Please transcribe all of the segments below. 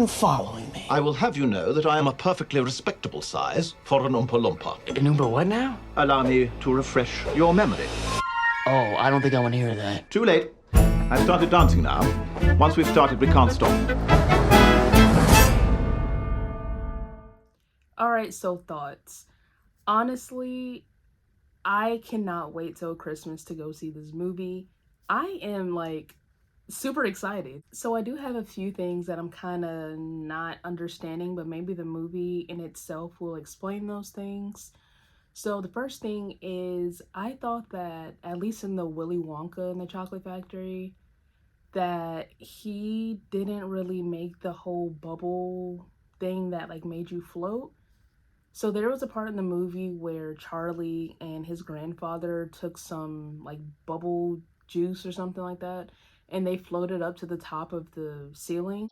even following me? I will have you know that I am a perfectly respectable size for an Oompa Loompa. An Oompa what now? Allow me to refresh your memory. Oh, I don't think I want to hear that. Too late. I've started dancing now. Once we've started, we can't stop. Alright, so thoughts. Honestly, I cannot wait till Christmas to go see this movie. I am like super excited. So I do have a few things that I'm kind of not understanding, but maybe the movie in itself will explain those things. So the first thing is, I thought that, at least in the Willy Wonka and the Chocolate Factory, that he didn't really make the whole bubble thing that like made you float. So there was a part in the movie where Charlie and his grandfather took some like bubble juice or something like that, and they floated up to the top of the ceiling.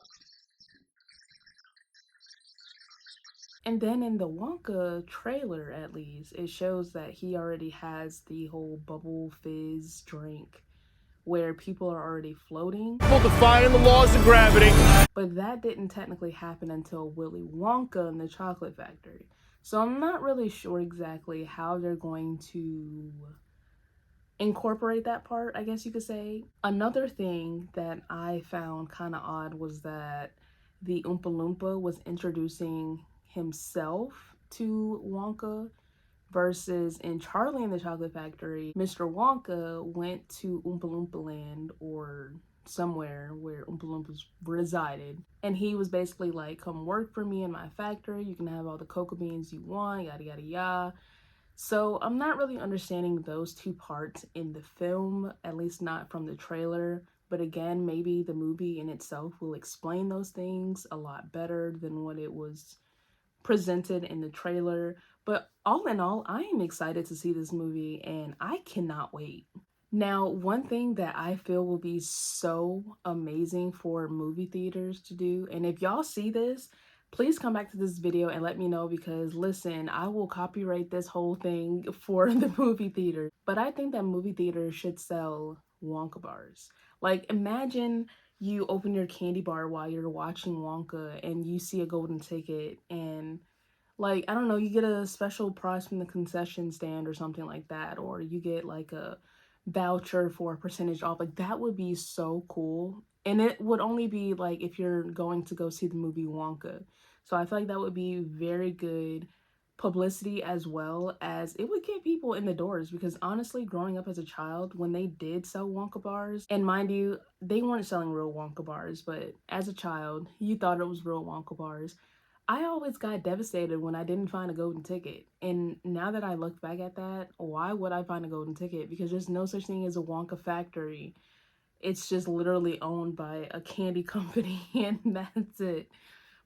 And then in the Wonka trailer, at least, it shows that he already has the whole bubble fizz drink where people are already floating. People defying the laws of gravity. But that didn't technically happen until Willy Wonka and the Chocolate Factory. So I'm not really sure exactly how they're going to incorporate that part, I guess you could say. Another thing that I found kind of odd was that the Oompa Loompa was introducing himself to Wonka, versus in Charlie and the Chocolate Factory, Mr. Wonka went to Oompa Loompa Land, or somewhere where Oompa Loompas resided, and he was basically like, come work for me in my factory, you can have all the cocoa beans you want, yada yada yada. So I'm not really understanding those two parts in the film, at least not from the trailer. But again, maybe the movie in itself will explain those things a lot better than what it was presented in the trailer. But all in all, I am excited to see this movie and I cannot wait. Now, one thing that I feel will be so amazing for movie theaters to do, and if y'all see this, please come back to this video and let me know, because listen, I will copyright this whole thing for the movie theater. But I think that movie theaters should sell Wonka bars. Like, imagine you open your candy bar while you're watching Wonka and you see a golden ticket, and like, I don't know, you get a special prize from the concession stand or something like that, or you get like a voucher for a percentage off. Like, that would be so cool. And it would only be like if you're going to go see the movie Wonka. So I feel like that would be very good publicity, as well as it would get people in the doors, because honestly, growing up as a child, when they did sell Wonka bars, and mind you, they weren't selling real Wonka bars, but as a child, you thought it was real Wonka bars. I always got devastated when I didn't find a golden ticket. And now that I look back at that, why would I find a golden ticket? Because there's no such thing as a Wonka factory. It's just literally owned by a candy company and that's it.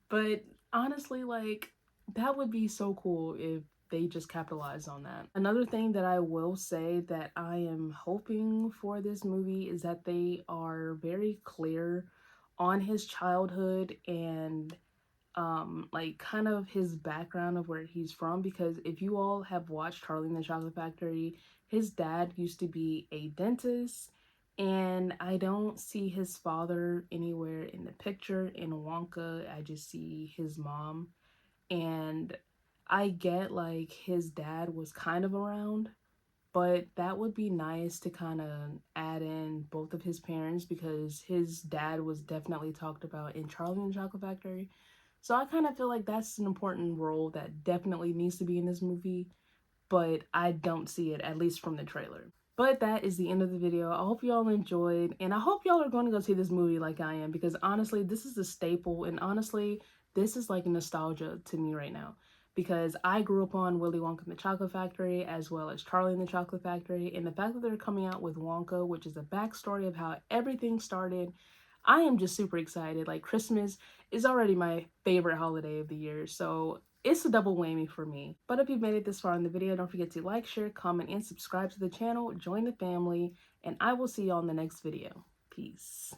But honestly, like, that would be so cool if they just capitalized on that. Another thing that I will say that I am hoping for this movie is that they are very clear on his childhood and like kind of his background of where he's from, because if you all have watched Charlie and the Chocolate Factory, his dad used to be a dentist, and I don't see his father anywhere in the picture. In Wonka, I just see his mom, and I get like his dad was kind of around, but that would be nice to kind of add in both of his parents, because his dad was definitely talked about in Charlie and the Chocolate Factory. So I kind of feel like that's an important role that definitely needs to be in this movie, but I don't see it, at least from the trailer. But that is the end of the video. I hope y'all enjoyed, and I hope y'all are going to go see this movie like I am, because honestly, this is a staple, and honestly, this is like nostalgia to me right now, because I grew up on Willy Wonka and the Chocolate Factory, as well as Charlie and the Chocolate Factory, and the fact that they're coming out with Wonka, which is a backstory of how everything started, I am just super excited. Like, Christmas is already my favorite holiday of the year, so it's a double whammy for me. But if you've made it this far in the video, don't forget to like, share, comment, and subscribe to the channel, join the family, and I will see y'all in the next video. Peace.